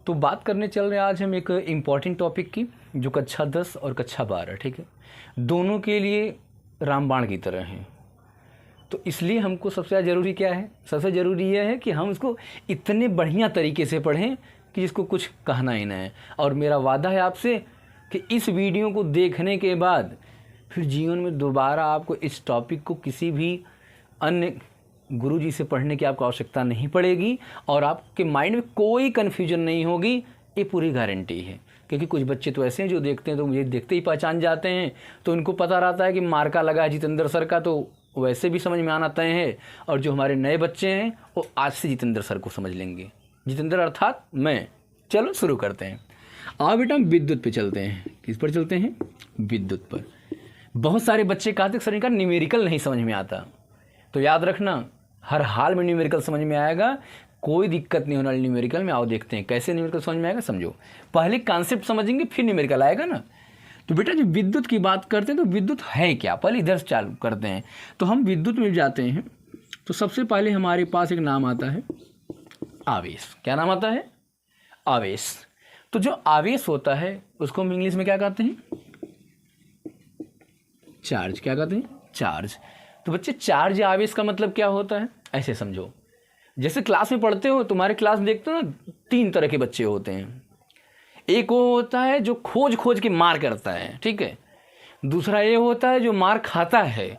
तो बात करने चल रहे हैं आज हम एक इम्पॉर्टेंट टॉपिक की, जो कक्षा 10 और कक्षा 12, ठीक है, दोनों के लिए रामबाण की तरह हैं। तो इसलिए हमको सबसे ज़्यादा ज़रूरी क्या है? सबसे ज़रूरी यह है कि हम इसको इतने बढ़िया तरीके से पढ़ें कि जिसको कुछ कहना ही ना है। और मेरा वादा है आपसे कि इस वीडियो को देखने के बाद फिर जीवन में दोबारा आपको इस टॉपिक को किसी भी अन्य गुरुजी से पढ़ने की आपको आवश्यकता नहीं पड़ेगी और आपके माइंड में कोई कन्फ्यूजन नहीं होगी, ये पूरी गारंटी है। क्योंकि कुछ बच्चे तो ऐसे हैं जो देखते हैं तो मुझे देखते ही पहचान जाते हैं, तो उनको पता रहता है कि मार्का लगा है जितेंद्र सर का, तो वैसे भी समझ में आना तय है। और जो हमारे नए बच्चे हैं वो आज से जितेंद्र सर को समझ लेंगे, जितेंद्र अर्थात मैं। चलो शुरू करते हैं। आओ बेटा विद्युत पे चलते हैं। किस पर चलते हैं? विद्युत पर। बहुत सारे बच्चे कहते सर इनका न्यूमेरिकल नहीं समझ में आता, तो याद रखना हर हाल में न्यूमेरिकल समझ में आएगा, कोई दिक्कत नहीं होने वाली न्यूमेरिकल में। आओ देखते हैं कैसे न्यूमेरिकल समझ में आएगा। समझो, पहले कॉन्सेप्ट समझेंगे फिर न्यूमेरिकल आएगा ना। तो बेटा जब विद्युत की बात करते हैं तो विद्युत है क्या, पहले इधर से चालू करते हैं। तो हम विद्युत में जाते हैं तो सबसे पहले हमारे पास एक नाम आता है आवेश। क्या नाम आता है? आवेश। तो जो आवेश होता है उसको हम इंग्लिश में क्या कहते हैं? चार्ज। क्या कहते हैं? चार्ज। तो बच्चे चार्ज या आवेश का मतलब क्या होता है ऐसे समझो। जैसे क्लास में पढ़ते हो, तुम्हारे क्लास में देखते हो ना, 3 तरह के बच्चे होते हैं। एक वो होता है जो खोज खोज के मार करता है, ठीक है। दूसरा ये होता है जो मार खाता है।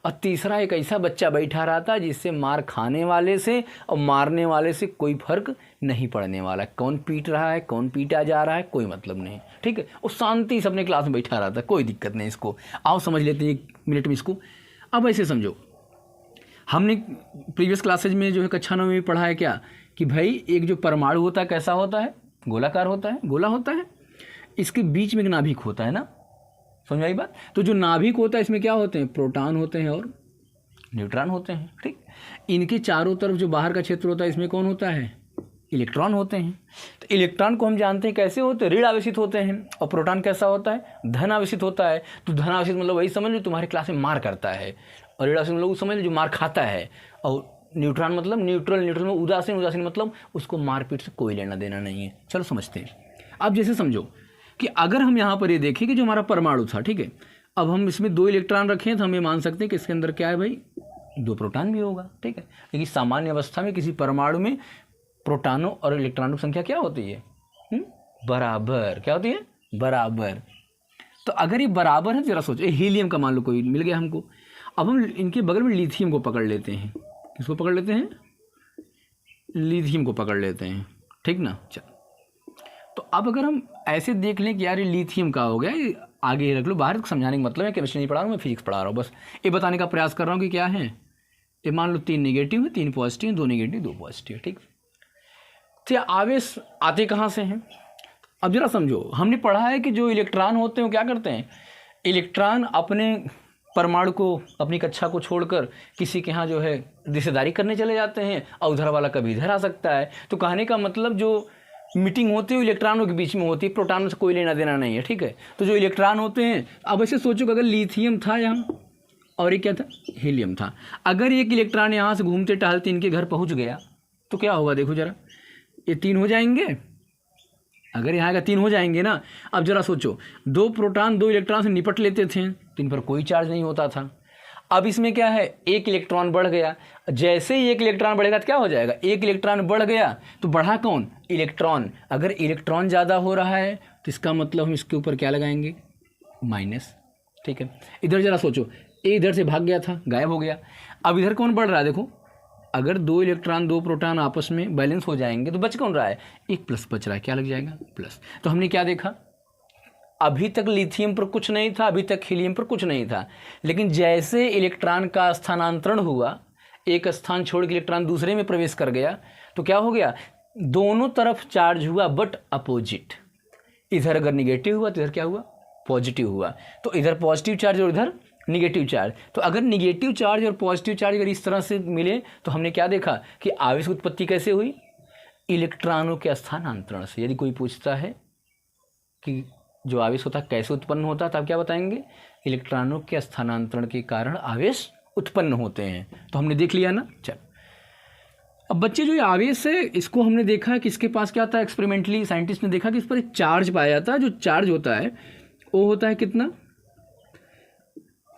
और तीसरा एक ऐसा बच्चा बैठा रहता है जिससे मार खाने वाले से और मारने वाले से कोई फर्क नहीं पड़ने वाला। कौन पीट रहा है, कौन पीटा जा रहा है, कोई मतलब नहीं, ठीक है। वो शांति से अपने क्लास में बैठा रहता है, कोई दिक्कत नहीं। इसको आओ समझ लेते हैं 1 मिनट में इसको। अब ऐसे समझो, हमने प्रीवियस क्लासेज में जो है कक्षा 9 में भी पढ़ा है क्या कि भाई एक जो परमाणु होता है कैसा होता है? गोलाकार होता है, गोला होता है। इसके बीच में एक नाभिक होता है ना, समझ आई बात? तो जो नाभिक होता है इसमें क्या होते हैं? प्रोटॉन होते हैं और न्यूट्रॉन होते हैं, ठीक। इनके चारों तरफ जो बाहर का क्षेत्र होता है इसमें कौन होता है? इलेक्ट्रॉन होते हैं। तो इलेक्ट्रॉन को हम जानते हैं कैसे होते हैं? ऋण आवेशित होते हैं। और प्रोटॉन कैसा होता है? धन आवेशित होता है। तो धन आवेशित मतलब वही समझ लो तुम्हारी क्लास में मार करता है, और ऋण आवेशित मतलब वो समझ लो जो मार खाता है। और न्यूट्रॉन मतलब न्यूट्रल, न्यूट्रल में उदासीन, उदासीन मतलब उसको मारपीट से कोई लेना देना नहीं है। चलो समझते हैं। अब जैसे समझो कि अगर हम यहाँ पर ये देखें कि जो हमारा परमाणु था, ठीक है, अब हम इसमें 2 इलेक्ट्रॉन रखें तो हम ये मान सकते हैं कि इसके अंदर क्या है भाई? 2 प्रोटॉन भी होगा, ठीक है। क्योंकि सामान्य अवस्था में किसी परमाणु में प्रोटॉनों और इलेक्ट्रॉनों की संख्या क्या होती है? बराबर। क्या होती है? बराबर। तो अगर ये बराबर है, जरा सोचो, हीलियम का मान लो कोई मिल गया हमको। अब हम इनके बगल में लिथियम को पकड़ लेते हैं। किसको पकड़ लेते हैं? लिथियम को पकड़ लेते हैं, ठीक ना। चल, तो अब अगर हम ऐसे देख लें कि यार ये लिथियम का हो गया, ये आगे रख लो, बाहर समझाने का मतलब है केमिस्ट्री नहीं पढ़ा रहा हूँ मैं, फिजिक्स पढ़ा रहा हूँ, बस ये बताने का प्रयास कर रहा हूँ कि क्या है। ये मान लो 3 नेगेटिव है, 3 पॉजिटिव, 2 नेगेटिव, 2 पॉजिटिव, ठीक। तो आवेश आते कहाँ से हैं? अब जरा समझो, हमने पढ़ा है कि जो इलेक्ट्रॉन होते हैं वो क्या करते हैं? इलेक्ट्रॉन अपने परमाणु को, अपनी कक्षा को छोड़कर किसी के यहाँ जो है रिश्तेदारी करने चले जाते हैं, और उधर वाला कभी इधर आ सकता है। तो कहने का मतलब जो मीटिंग होती है वो इलेक्ट्रॉनों के बीच में होती है, प्रोटॉनों से कोई लेना देना नहीं है, ठीक है। तो जो इलेक्ट्रॉन होते हैं, अब ऐसे सोचो कि अगर लिथियम था यहाँ और ये क्या था? हीलियम था। अगर एक इलेक्ट्रॉन यहाँ से घूमते टहलते इनके घर पहुँच गया तो क्या होगा? देखो जरा, ये 3 हो जाएंगे। अगर यहाँ का 3 हो जाएंगे ना। अब जरा सोचो, 2 प्रोटॉन 2 इलेक्ट्रॉन से निपट लेते थे तो इन पर कोई चार्ज नहीं होता था। अब इसमें क्या है? 1 इलेक्ट्रॉन बढ़ गया। जैसे ही 1 इलेक्ट्रॉन बढ़ेगा तो क्या हो जाएगा? 1 इलेक्ट्रॉन बढ़ गया तो बढ़ा कौन? इलेक्ट्रॉन। अगर इलेक्ट्रॉन ज़्यादा हो रहा है तो इसका मतलब हम इसके ऊपर क्या लगाएंगे? माइनस, ठीक है। इधर जरा सोचो, ए इधर से भाग गया था, गायब हो गया। अब इधर कौन बढ़ रहा है? देखो, अगर 2 इलेक्ट्रॉन 2 प्रोटॉन आपस में बैलेंस हो जाएंगे तो बच कौन रहा है? 1 प्लस बच रहा है। क्या लग जाएगा? प्लस। तो हमने क्या देखा? अभी तक लिथियम पर कुछ नहीं था, अभी तक हीलियम पर कुछ नहीं था, लेकिन जैसे इलेक्ट्रॉन का स्थानांतरण हुआ, एक स्थान छोड़ के इलेक्ट्रॉन दूसरे में प्रवेश कर गया, तो क्या हो गया? दोनों तरफ चार्ज हुआ बट अपोजिट। इधर अगर निगेटिव हुआ तो इधर क्या हुआ? पॉजिटिव हुआ। तो इधर पॉजिटिव चार्ज और इधर निगेटिव चार्ज। तो अगर निगेटिव चार्ज और पॉजिटिव चार्ज अगर इस तरह से मिले तो हमने क्या देखा कि आवेश की उत्पत्ति कैसे हुई? इलेक्ट्रॉनों के स्थानांतरण से। यदि कोई पूछता है कि जो आवेश होता है कैसे उत्पन्न होता है, तब क्या बताएंगे? इलेक्ट्रॉनों के स्थानांतरण के कारण आवेश उत्पन्न होते हैं। तो हमने देख लिया ना। चल, अब बच्चे जो ये आवेश है इसको हमने देखा कि इसके पास क्या होता है, एक्सपेरिमेंटली साइंटिस्ट ने देखा कि इस पर एक चार्ज पाया जाता है। जो चार्ज होता है वो होता है कितना,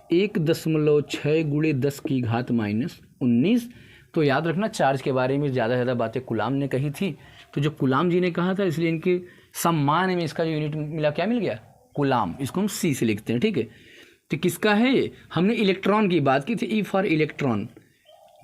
1.6 गुणे 10 की घात -19। तो याद रखना चार्ज के बारे में ज़्यादा से ज़्यादा बातें गुलाम ने कही थी, तो जो गुलाम जी ने कहा था इसलिए इनके सम्मान में इसका जो यूनिट मिला क्या मिल गया, गुलाम। इसको हम सी से लिखते हैं, ठीक है। तो किसका है ये, हमने इलेक्ट्रॉन की बात की थी, ई फॉर इलेक्ट्रॉन,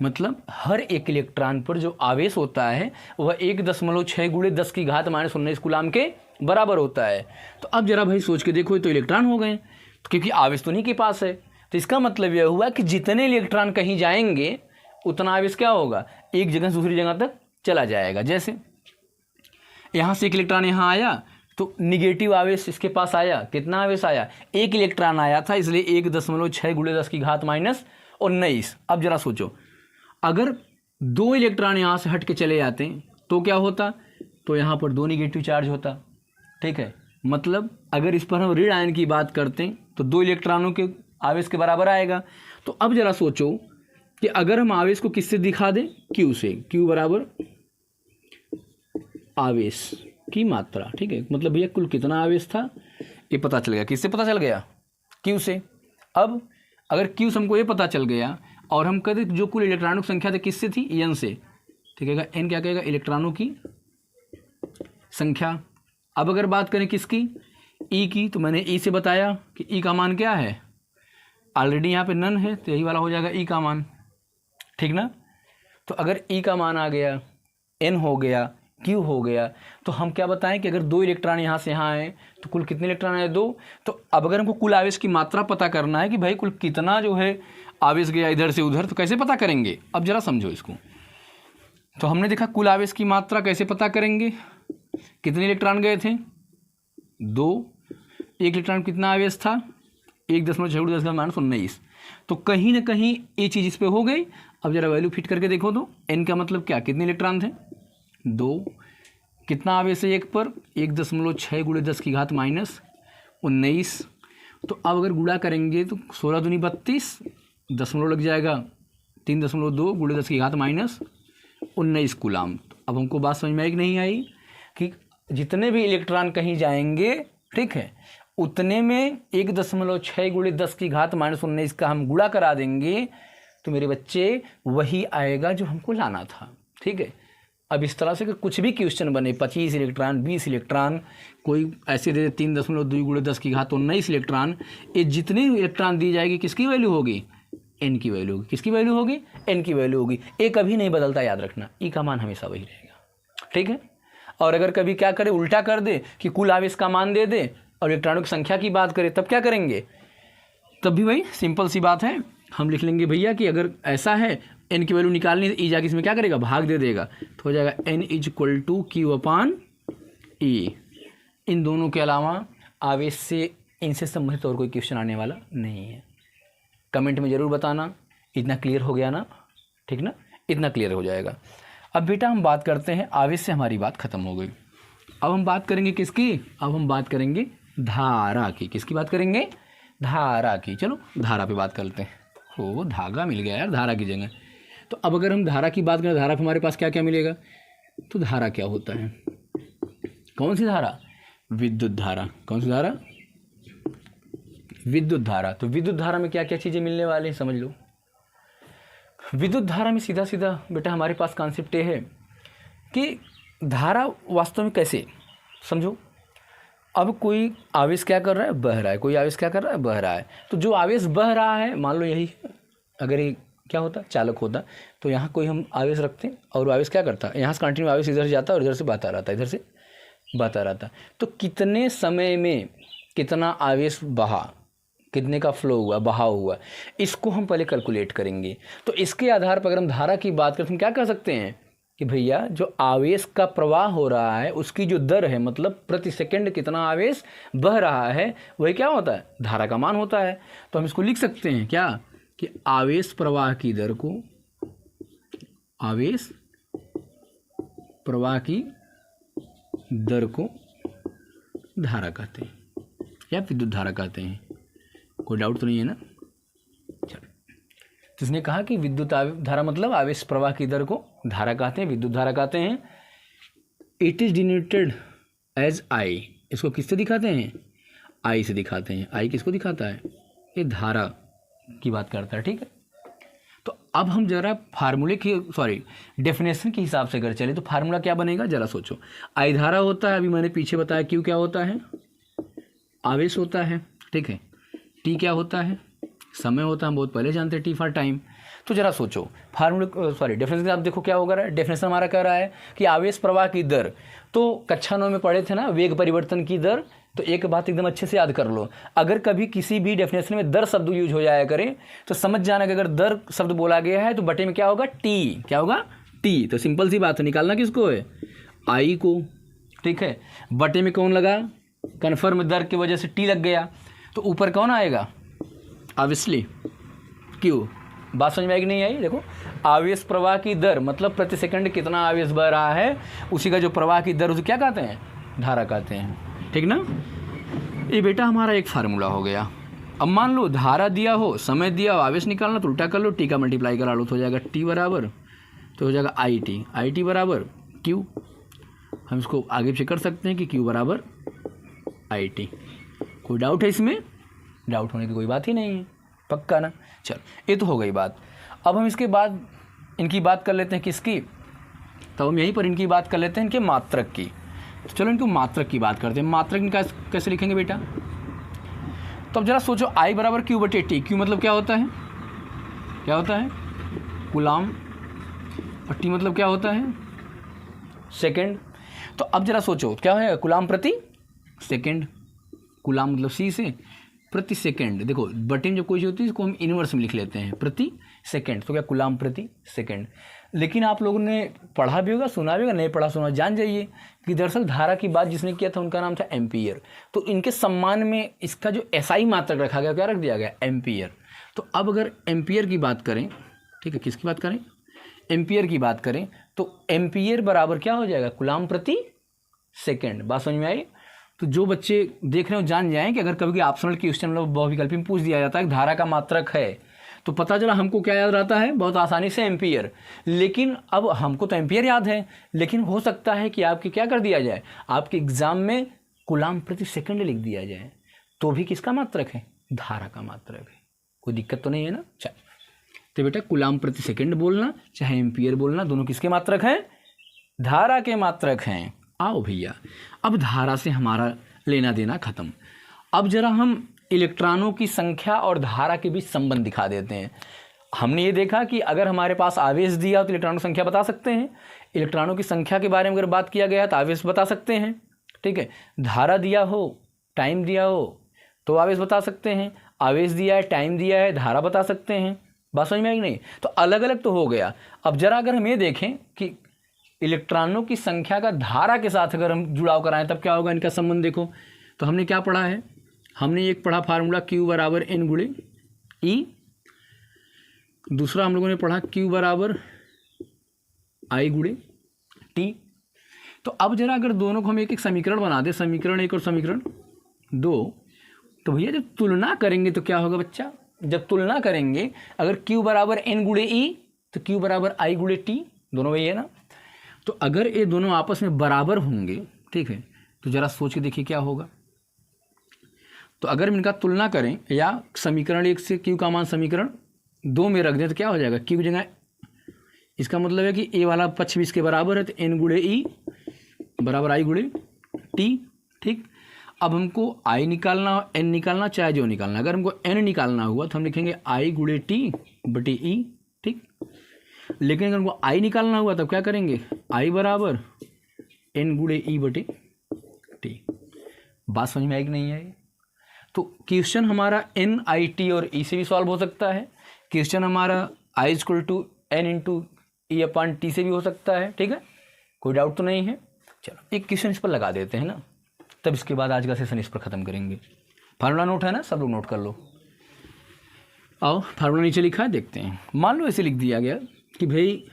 मतलब हर एक इलेक्ट्रॉन पर जो आवेश होता है वह 1.6 गुणे 10 की घात -19 गुलाम के बराबर होता है। तो अब जरा भाई सोच के देखो, ये तो इलेक्ट्रॉन हो गए, तो क्योंकि आवेश तो नहीं के पास है, तो इसका मतलब यह हुआ कि जितने इलेक्ट्रॉन कहीं जाएंगे उतना आवेश क्या होगा, एक जगह से दूसरी जगह तक चला जाएगा। जैसे यहाँ से एक इलेक्ट्रॉन यहाँ आया तो निगेटिव आवेश इसके पास आया, कितना आवेश आया, एक इलेक्ट्रॉन आया था, इसलिए 1.6 गुणे 10 की घात -19। अब जरा सोचो, अगर 2 इलेक्ट्रॉन यहाँ से हट के चले जाते तो क्या होता, तो यहाँ पर 2 निगेटिव चार्ज होता, ठीक है। मतलब अगर इस पर हम ऋण आयन की बात करते तो 2 इलेक्ट्रॉनों के आवेश के बराबर आएगा। तो अब जरा सोचो कि अगर हम आवेश को किससे दिखा दें, क्यू से, क्यू बराबर आवेश की मात्रा, ठीक है। मतलब भैया कुल कितना आवेश था ये पता चल गया, किससे पता चल गया, क्यू से। अब अगर क्यू से हमको ये पता चल गया और हम कहते जो कुल इलेक्ट्रॉनों की संख्या थी किससे थी, एन से, ठीक है। एन क्या कहेगा, इलेक्ट्रॉनों की संख्या। अब अगर बात करें किसकी, ई की, तो मैंने ई से बताया कि ई का मान क्या है, ऑलरेडी यहाँ पे नन है तो यही वाला हो जाएगा ई का मान, ठीक ना। तो अगर ई का मान आ गया, एन हो गया, क्यू हो गया, तो हम क्या बताएं कि अगर 2 इलेक्ट्रॉन यहाँ से यहाँ आए तो कुल कितने इलेक्ट्रॉन आए, 2। तो अब अगर हमको कुल आवेश की मात्रा पता करना है कि भाई कुल कितना जो है आवेश गया इधर से उधर, तो कैसे पता करेंगे, अब जरा समझो इसको। तो हमने देखा कुल आवेश की मात्रा कैसे पता करेंगे, कितने इलेक्ट्रॉन गए थे, 2, एक इलेक्ट्रॉन कितना आवेश था, 1.6 तो कहीं ना कहीं ये चीज़ इस पर हो गई। अब जरा वैल्यू फिट करके देखो तो एन का मतलब क्या, कितने इलेक्ट्रॉन थे, 2, कितना आवेश है एक पर, 1.6 गुणे 10 की घात -19। तो अब अगर गुणा करेंगे तो 16 दूनी 32, दशमलव लग जाएगा, 3.2 गुणे 10 की घात -19 कूलाम। अब हमको बात समझ में आई कि नहीं आई कि जितने भी इलेक्ट्रॉन कहीं जाएंगे, ठीक है, उतने में 1.6 गुणे 10 की घात -19 का हम गुणा करा देंगे तो मेरे बच्चे वही आएगा जो हमको लाना था, ठीक है। अब इस तरह से कि कुछ भी क्वेश्चन बने, 25 इलेक्ट्रॉन, 20 इलेक्ट्रॉन, कोई ऐसे दे 3.2 गुणे 10 की घात 19 इलेक्ट्रॉन, ये जितनी इलेक्ट्रॉन दी जाएगी किसकी वैल्यू होगी, एन की वैल्यू होगी। किसकी वैल्यू होगी, एन की वैल्यू होगी। ए कभी नहीं बदलता, याद रखना, ई का मान हमेशा वही रहेगा, ठीक है। और अगर कभी क्या करे, उल्टा कर दे कि कुल आवेश का मान दे दे और इलेक्ट्रॉनों की संख्या की बात करें, तब क्या करेंगे, तब भी भाई सिंपल सी बात है, हम लिख लेंगे भैया कि अगर ऐसा है एन की वैल्यू निकालनी है, ई जाके इसमें क्या करेगा, भाग दे देगा, तो हो जाएगा एन = Q/E। इन दोनों के अलावा आवेश से, इनसे संबंधित और कोई क्वेश्चन आने वाला नहीं है। कमेंट में ज़रूर बताना, इतना क्लियर हो गया ना, ठीक ना, इतना क्लियर हो जाएगा। अब बेटा हम बात करते हैं, आवेश से हमारी बात खत्म हो गई। अब हम बात करेंगे किसकी, अब हम बात करेंगे धारा की। किसकी बात करेंगे, धारा की। चलो धारा पे बात करते हैं। हो, धागा मिल गया यार धारा की जगह। तो अब अगर हम धारा की बात करें, धारा पे हमारे पास क्या क्या मिलेगा, तो धारा क्या होता है, कौन सी धारा, विद्युत धारा। कौन सी धारा, विद्युत धारा। तो विद्युत धारा में क्या क्या चीज़ें मिलने वाली हैं, समझ लो। विद्युत धारा में सीधा सीधा बेटा हमारे पास कॉन्सेप्ट ये है कि धारा वास्तव में कैसे, समझो। अब कोई आवेश क्या कर रहा है, बह रहा है, कोई आवेश क्या कर रहा है, बह रहा है। तो जो आवेश बह रहा है, मान लो यही, अगर ये क्या होता, चालक होता, तो यहाँ कोई हम आवेश रखते हैं और आवेश क्या करता है, यहाँ से कंटिन्यू आवेश इधर से जाता है और इधर से बहता रहता है, इधर से बहता रहता है। तो कितने समय में कितना आवेश बहा, कितने का फ्लो हुआ, बहाव हुआ, इसको हम पहले कैलकुलेट करेंगे। तो इसके आधार पर अगर हम धारा की बात करें तो हम क्या कह सकते हैं कि भैया जो आवेश का प्रवाह हो रहा है उसकी जो दर है, मतलब प्रति सेकंड कितना आवेश बह रहा है, वही क्या होता है, धारा का मान होता है। तो हम इसको लिख सकते हैं क्या कि आवेश प्रवाह की दर को, आवेश प्रवाह की दर को धारा कहते हैं या विद्युत धारा कहते हैं। कोई डाउट तो नहीं है ना, चलो। तो इसने कहा कि विद्युत धारा मतलब आवेश प्रवाह की दर को धारा कहते हैं, विद्युत धारा कहते हैं। It is denoted as I, इसको किससे दिखाते हैं? आई से दिखाते हैं। आई किसको दिखाता है? ये धारा की बात करता है, ठीक है। तो अब हम जरा फार्मूले की डेफिनेशन के हिसाब से अगर चले तो फार्मूला क्या बनेगा जरा सोचो। आई धारा होता है, अभी मैंने पीछे बताया, क्यू क्या होता है? आवेश होता है, ठीक है। टी क्या होता है? समय होता है, हम बहुत पहले जानते हैं, टी फॉर टाइम। तो जरा सोचो फार्मूले डेफिनेशन आप देखो क्या होगा। डेफिनेशन हमारा कह रहा है कि आवेश प्रवाह की दर, तो कक्षा 9 में पढ़े थे ना वेग परिवर्तन की दर। तो एक बात एकदम अच्छे से याद कर लो, अगर कभी किसी भी डेफिनेशन में दर शब्द यूज हो जाया करे तो समझ जाना कि अगर दर शब्द बोला गया है तो बटे में क्या होगा? टी। क्या होगा? टी। तो सिंपल सी बात है, निकालना किसको है? आई को, ठीक है। बटे में कौन लगा? कन्फर्म दर की वजह से टी लग गया, तो ऊपर कौन आएगा? Obviously Q. बात समझ में आई कि नहीं आई? देखो, आवेश प्रवाह की दर मतलब प्रति सेकंड कितना आवेश बह रहा है, उसी का जो प्रवाह की दर उसे क्या कहते हैं? धारा कहते हैं, ठीक ना। ये बेटा हमारा एक फार्मूला हो गया। अब मान लो धारा दिया हो, समय दिया हो, आवेश निकालना तो उल्टा कर लो, टी का मल्टीप्लाई करा लो तो हो जाएगा टी बराबर, तो हो जाएगा आई टी बराबर क्यू। हम इसको आगे पीछे कर सकते हैं कि क्यू बराबर आई टी। कोई डाउट है इसमें? डाउट होने की कोई बात ही नहीं है, पक्का ना। चलो, ये तो हो गई बात। अब हम इसके बाद इनकी बात कर लेते हैं, किसकी? तो हम यहीं पर इनकी बात कर लेते हैं, इनके मात्रक की। तो चलो इनको मात्रक की बात करते हैं। मात्रक इनका कैसे लिखेंगे बेटा? तो अब जरा सोचो, आई बराबर क्यू बटे टी। क्यू मतलब क्या होता है? क्या होता है? कूलाम। और टी मतलब क्या होता है? सेकंड। तो अब जरा सोचो क्या है? कूलाम प्रति सेकंड। कूलाम मतलब सी से प्रति सेकंड। देखो बटे में जब कोई चीज़ होती है इसको हम इनवर्स में लिख लेते हैं, प्रति सेकंड। तो क्या? कूलाम प्रति सेकंड। लेकिन आप लोगों ने पढ़ा भी होगा, सुना भी होगा, नहीं पढ़ा सुना जान जाइए कि दरअसल धारा की बात जिसने किया था उनका नाम था एम्पियर। तो इनके सम्मान में इसका जो एसआई मात्रक रखा गया, क्या रख दिया गया? एम्पियर। तो अब अगर एम्पियर की बात करें, ठीक है, किसकी बात करें? एम्पियर की बात करें तो एम्पियर बराबर क्या हो जाएगा? कूलाम प्रति सेकेंड। बात समझ में आई? तो जो बच्चे देख रहे हो जान जाएं कि अगर कभी ऑप्शनल क्वेश्चन मतलब बहुविकल्पी में पूछ दिया जाता है धारा का मात्रक है, तो पता चला हमको क्या याद रहता है? बहुत आसानी से एम्पियर। लेकिन अब हमको तो एम्पियर याद है, लेकिन हो सकता है कि आपके क्या कर दिया जाए, आपके एग्जाम में कूलाम प्रति सेकंड लिख दिया जाए, तो भी किसका मात्रक है? धारा का मात्रक है। कोई दिक्कत तो नहीं है ना? चल, तो बेटा कूलाम प्रति सेकंड बोलना चाहे एम्पियर बोलना, दोनों किसके मात्रक हैं? धारा के मात्रक हैं। आओ भैया, अब धारा से हमारा लेना देना खत्म। अब जरा हम इलेक्ट्रॉनों की संख्या और धारा के बीच संबंध दिखा देते हैं। हमने ये देखा कि अगर हमारे पास आवेश दिया तो इलेक्ट्रॉनों की संख्या बता सकते हैं, इलेक्ट्रॉनों की संख्या के बारे में अगर बात किया गया तो आवेश बता सकते हैं, ठीक है। धारा दिया हो, टाइम दिया हो तो आवेश बता सकते हैं, आवेश दिया है, टाइम दिया है, धारा बता सकते हैं। बात समझ में आई नहीं? तो अलग अलग तो हो गया। अब जरा अगर हम ये देखें कि इलेक्ट्रॉनों की संख्या का धारा के साथ अगर हम जुड़ाव कराएं तब क्या होगा इनका संबंध। देखो तो हमने क्या पढ़ा है, हमने एक पढ़ा फार्मूला Q बराबर N गुणे E, दूसरा हम लोगों ने पढ़ा Q बराबर I गुणे T। तो अब जरा अगर दोनों को हम एक एक समीकरण बना दें, समीकरण 1 और समीकरण 2, तो भैया जब तुलना करेंगे तो क्या होगा बच्चा? जब तुलना करेंगे अगर Q बराबर N गुणे E तो Q बराबर I गुणे T, दोनों वही है ना। तो अगर ये दोनों आपस में बराबर होंगे, ठीक है, तो जरा सोच के देखिए क्या होगा। तो अगर हम इनका तुलना करें या समीकरण 1 से Q का मान समीकरण 2 में रख दें तो क्या हो जाएगा? Q की जगह, इसका मतलब है कि ए वाला पक्ष भी इसके बराबर है, तो N गुणे E बराबर I गुणे T, ठीक। अब हमको I निकालना, N निकालना, चाहे जो निकालना, अगर हमको N निकालना हुआ तो हम लिखेंगे I गुणे T बटे E, ठीक। लेकिन अगर हमको I निकालना हुआ तब क्या करेंगे? I बराबर N गुणे E बटे T। बात समझ में आई कि नहीं आई? तो क्वेश्चन हमारा NIT और E से भी सॉल्व हो सकता है, क्वेश्चन हमारा I equal to N into E upon T से भी हो सकता है, ठीक है, कोई डाउट तो नहीं है। चलो एक क्वेश्चन इस पर लगा देते हैं ना, तब इसके बाद आज का सेशन इस पर ख़त्म करेंगे। फार्मूला नोट है ना, सब लोग नोट कर लो। आओ फार्मूला नीचे लिखा है, देखते हैं। मान लो ऐसे लिख दिया गया कि भाई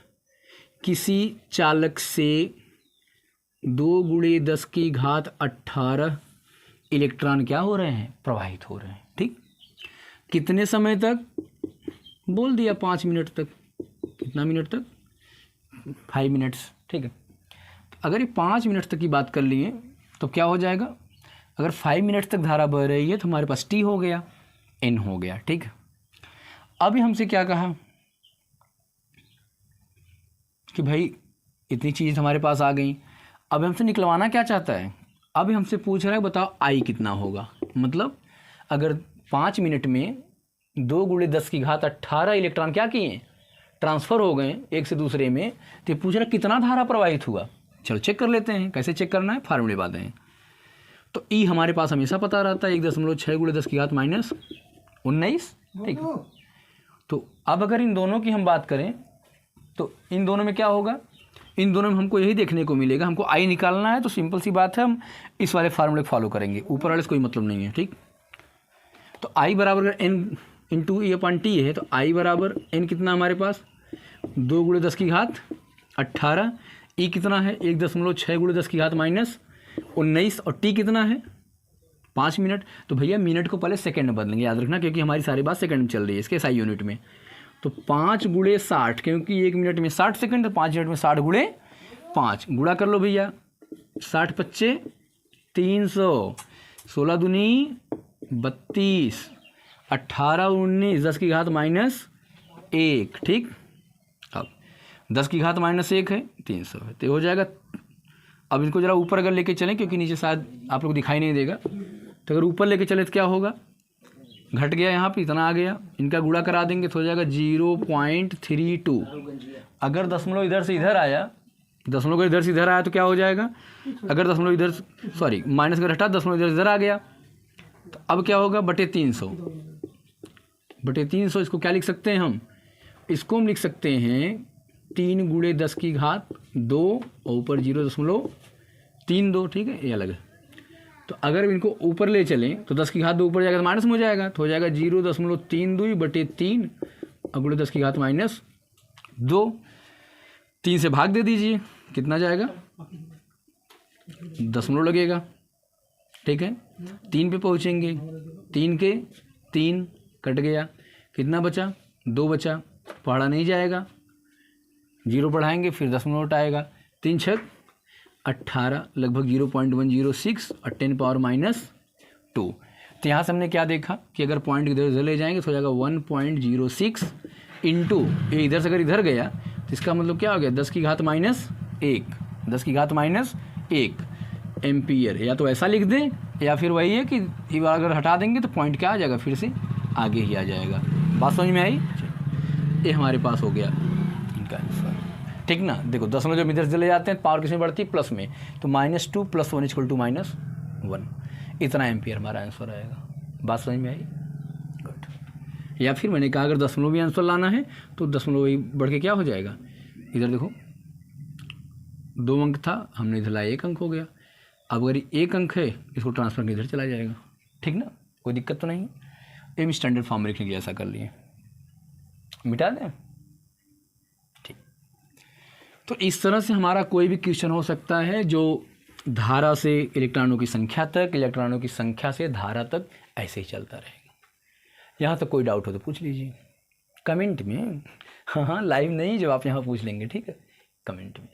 किसी चालक से 2 गुणे 10 की घात 18 इलेक्ट्रॉन क्या हो रहे हैं? प्रवाहित हो रहे हैं, ठीक। कितने समय तक? बोल दिया 5 मिनट तक, कितना मिनट तक, 5 मिनट्स, ठीक है। अगर ये 5 मिनट तक की बात कर लिए तो क्या हो जाएगा, अगर 5 मिनट तक धारा बह रही है तो हमारे पास टी हो गया, एन हो गया, ठीक है। अभी हमसे क्या कहा कि भाई इतनी चीज़ हमारे पास आ गई, अब हमसे निकलवाना क्या चाहता है, अभी हमसे पूछ रहा है बताओ आई कितना होगा। मतलब अगर 5 मिनट में 2 × 10⁻18 इलेक्ट्रॉन क्या किए, ट्रांसफ़र हो गए एक से दूसरे में, तो पूछ रहा कितना धारा प्रवाहित हुआ। चलो चेक कर लेते हैं, कैसे चेक करना है, फार्मूले बातें हैं। तो ई हमारे पास हमेशा पता रहता है 1.6 × 10⁻19, ठीक। तो अब अगर इन दोनों की हम बात करें तो इन दोनों में क्या होगा, इन दोनों में हमको यही देखने को मिलेगा, हमको आई निकालना है तो सिंपल सी बात है, हम इस वाले फार्मूले फॉलो करेंगे, ऊपर वाले से कोई मतलब नहीं है, ठीक। तो आई बराबर अगर एन इंटू ई अपन टी है तो आई बराबर एन कितना हमारे पास 2 × 10⁻18, ई कितना है 1.6 × 10⁻19 और टी कितना है 5 मिनट। तो भैया मिनट को पहले सेकंड में बदलेंगे, याद रखना, क्योंकि हमारी सारी बात सेकंड में चल रही है इसके SI यूनिट में। तो 5 × 60, क्योंकि 1 मिनट में 60 सेकंड, तो 5 मिनट में 60 × 5 गुणा कर लो भैया, 60 × 5 300, 16 दूनी 32, 18 19, 10⁻−1, ठीक। अब 10⁻−1 है 300 है, तो हो जाएगा। अब इनको ज़रा ऊपर अगर लेके चलें, क्योंकि नीचे शायद आप लोग दिखाई नहीं देगा, तो अगर ऊपर लेके चले तो क्या होगा, घट गया यहाँ पे इतना आ गया, इनका गुणा करा देंगे तो हो जाएगा 0.32। अगर दशमलव इधर से इधर आया, दशमलव का इधर से इधर आया तो क्या हो जाएगा, अगर दशमलव इधर सॉरी माइनस अगर हटा दशमलव इधर से इधर आ गया तो अब क्या होगा, बटे 300 इसको क्या लिख सकते हैं हम, इसको हम लिख सकते हैं 3 × 10⁻2 और ऊपर 0.32, ठीक है, ये अलग है। तो अगर इनको ऊपर ले चलें तो 10⁻2 ऊपर जाएगा तो माइनस में हो जाएगा, तो हो जाएगा 0.32 बटे 3 और 10⁻2, 3 से भाग दे दीजिए, कितना जाएगा, दशमलव लगेगा, ठीक है। 3 पे पहुँचेंगे, 3 के 3 कट गया, कितना बचा, 2 बचा, पढ़ा नहीं जाएगा, 0 पढ़ाएंगे फिर दशमलव आएगा, 3 × 6 18, लगभग 0.106 और 10⁻−2। तो यहाँ से हमने क्या देखा कि अगर पॉइंट इधर ले जाएंगे तो हो जाएगा 1.06 इंटू ये इधर से अगर इधर गया तो इसका मतलब क्या हो गया 10⁻−1 एम्पियर। या तो ऐसा लिख दें या फिर वही है कि अगर हटा देंगे तो पॉइंट क्या आ जाएगा, फिर से आगे ही आ जाएगा। बात समझ में आई, ये हमारे पास हो गया इनका आंसर, ठीक ना। देखो दशमलव जब इधर चले जाते हैं पावर किसमें बढ़ती है, प्लस में, तो -2 + 1 = -1, इतना एम्पियर हमारा आंसर आएगा। बात समझ में आई, गुड। या फिर मैंने कहा अगर दशमलव भी आंसर लाना है तो दशमलव ही बढ़ के क्या हो जाएगा, इधर देखो 2 अंक था, हमने इधर लाया 1 अंक हो गया। अब अगर 1 अंक है इसको ट्रांसफर इधर चला जाएगा, ठीक ना, कोई दिक्कत तो नहीं। एम स्टैंडर्ड फॉर्म में लिखने के लिए ऐसा कर लिए, मिटा दें, ठीक। तो इस तरह से हमारा कोई भी क्वेश्चन हो सकता है जो धारा से इलेक्ट्रॉनों की संख्या तक, इलेक्ट्रॉनों की संख्या से धारा तक, ऐसे ही चलता रहेगा। यहाँ तक कोई डाउट हो तो पूछ लीजिए कमेंट में। हाँ, लाइव नहीं, जब आप यहाँ पूछ लेंगे, ठीक है, कमेंट में।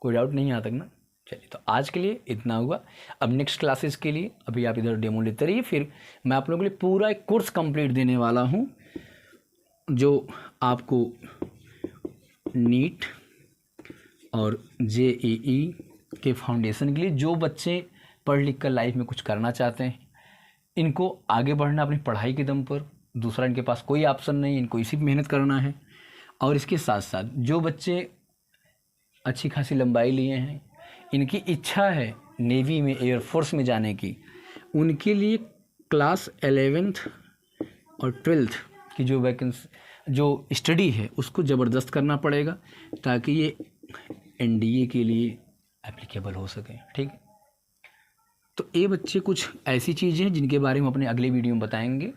कोई डाउट नहीं यहाँ तक ना। चलिए, तो आज के लिए इतना हुआ। अब नेक्स्ट क्लासेस के लिए अभी आप इधर डेमो लेते रहिए, फिर मैं आप लोगों के लिए पूरा एक कोर्स कंप्लीट देने वाला हूँ जो आपको नीट और JEE के फाउंडेशन के लिए, जो बच्चे पढ़ लिख कर लाइफ में कुछ करना चाहते हैं, इनको आगे बढ़ना अपनी पढ़ाई के दम पर, दूसरा इनके पास कोई ऑप्शन नहीं, इनको इसी पर मेहनत करना है। और इसके साथ साथ जो बच्चे अच्छी खासी लंबाई लिए हैं, इनकी इच्छा है नेवी में, एयरफोर्स में जाने की, उनके लिए क्लास 11th और 12th की जो वैकेंसी, जो स्टडी है, उसको ज़बरदस्त करना पड़ेगा ताकि ये NDA के लिए एप्लीकेबल हो सके, ठीक। तो ये बच्चे कुछ ऐसी चीज़ें हैं जिनके बारे में अपने अगले वीडियो में बताएंगे,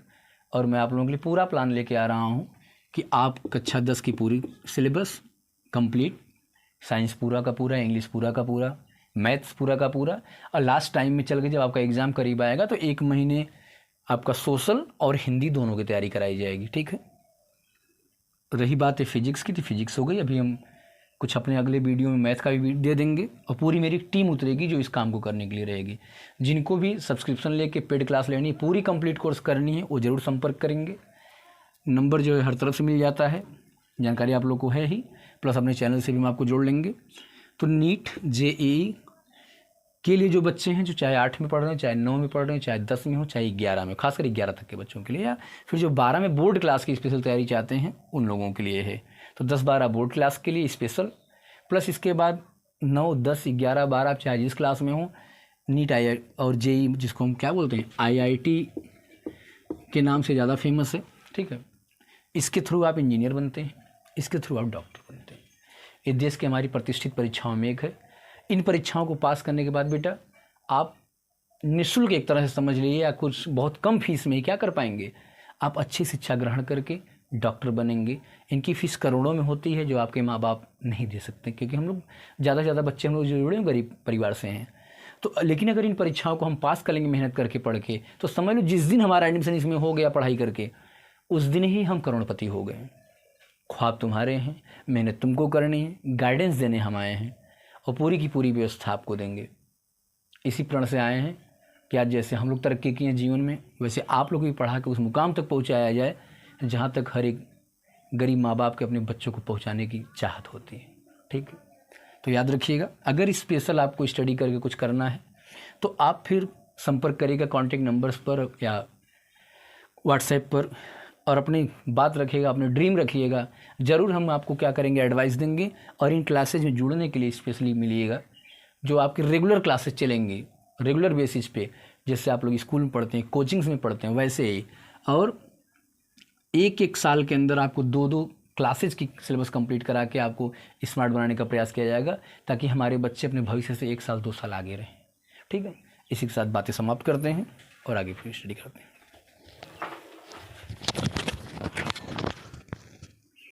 और मैं आप लोगों के लिए पूरा प्लान लेके आ रहा हूँ कि आप कक्षा 10 की पूरी सिलेबस कंप्लीट, साइंस पूरा का पूरा, इंग्लिश पूरा का पूरा, मैथ्स पूरा का पूरा, और लास्ट टाइम में चल के जब आपका एग्ज़ाम करीब आएगा तो 1 महीने आपका सोशल और हिंदी दोनों की तैयारी कराई जाएगी, ठीक है। रही बात है फिजिक्स की, तो फिजिक्स हो गई। अभी हम कुछ अपने अगले वीडियो में मैथ का भी दे देंगे, और पूरी मेरी टीम उतरेगी जो इस काम को करने के लिए रहेगी। जिनको भी सब्सक्रिप्शन लेके पेड क्लास लेनी है, पूरी कंप्लीट कोर्स करनी है, वो ज़रूर संपर्क करेंगे। नंबर जो है हर तरफ से मिल जाता है, जानकारी आप लोग को है ही, प्लस अपने चैनल से भी हम आपको जोड़ लेंगे। तो नीट जेईई के लिए जो बच्चे हैं, जो चाहे 8 में पढ़ रहे हैं, चाहे 9 में पढ़ रहे हैं, चाहे 10 में हो, चाहे 11 में, खासकर 11 तक के बच्चों के लिए, या फिर जो 12 में बोर्ड क्लास की स्पेशल तैयारी चाहते हैं उन लोगों के लिए है। तो 10-12 बोर्ड क्लास के लिए स्पेशल, प्लस इसके बाद 9, 10, 11, 12 आप चाहे जिस क्लास में हो, नीट आई और जेई जिसको हम क्या बोलते हैं IIT के नाम से ज़्यादा फेमस है, ठीक है। इसके थ्रू आप इंजीनियर बनते हैं, इसके थ्रू आप डॉक्टर बनते हैं। ये देश की हमारी प्रतिष्ठित परीक्षाओं में एक है। इन परीक्षाओं को पास करने के बाद बेटा आप निःशुल्क एक तरह से समझ लीजिए, या कुछ बहुत कम फीस में ही क्या कर पाएंगे, आप अच्छी शिक्षा ग्रहण करके डॉक्टर बनेंगे। इनकी फ़ीस करोड़ों में होती है, जो आपके माँ बाप नहीं दे सकते, क्योंकि हम लोग ज़्यादा से ज़्यादा बच्चे हम लोग जुड़े हैं गरीब परिवार से हैं। तो लेकिन अगर इन परीक्षाओं को हम पास कर लेंगे मेहनत करके पढ़ के, तो समझ लो जिस दिन हमारा एडमिशन इसमें हो गया पढ़ाई करके, उस दिन ही हम करोड़पति हो गए। ख्वाब तुम्हारे हैं, मेहनत तुमको करनी है, गाइडेंस देने हम आए हैं, और पूरी की पूरी व्यवस्था आपको देंगे। इसी प्रण से आए हैं कि आज जैसे हम लोग तरक्की किए हैं जीवन में, वैसे आप लोग भी पढ़ा के उस मुकाम तक पहुंचाया जाए जहां तक हर एक गरीब माँ बाप के अपने बच्चों को पहुंचाने की चाहत होती है, ठीक है। तो याद रखिएगा, अगर स्पेशल आपको स्टडी करके कुछ करना है तो आप फिर संपर्क करिएगा कॉन्टेक्ट नंबर्स पर या व्हाट्सएप पर, और अपनी बात रखिएगा, अपने ड्रीम रखिएगा। ज़रूर हम आपको क्या करेंगे, एडवाइस देंगे, और इन क्लासेज में जुड़ने के लिए स्पेशली मिलिएगा। जो आपकी रेगुलर क्लासेस चलेंगी रेगुलर बेसिस पे, जैसे आप लोग स्कूल में पढ़ते हैं, कोचिंग्स में पढ़ते हैं, वैसे ही। और एक साल के अंदर आपको 2-2 क्लासेज की सिलेबस कंप्लीट करा के आपको स्मार्ट बनाने का प्रयास किया जाएगा, ताकि हमारे बच्चे अपने भविष्य से 1 साल 2 साल आगे रहें, ठीक है। इसी के साथ बातें समाप्त करते हैं और आगे फिर स्टडी करते हैं।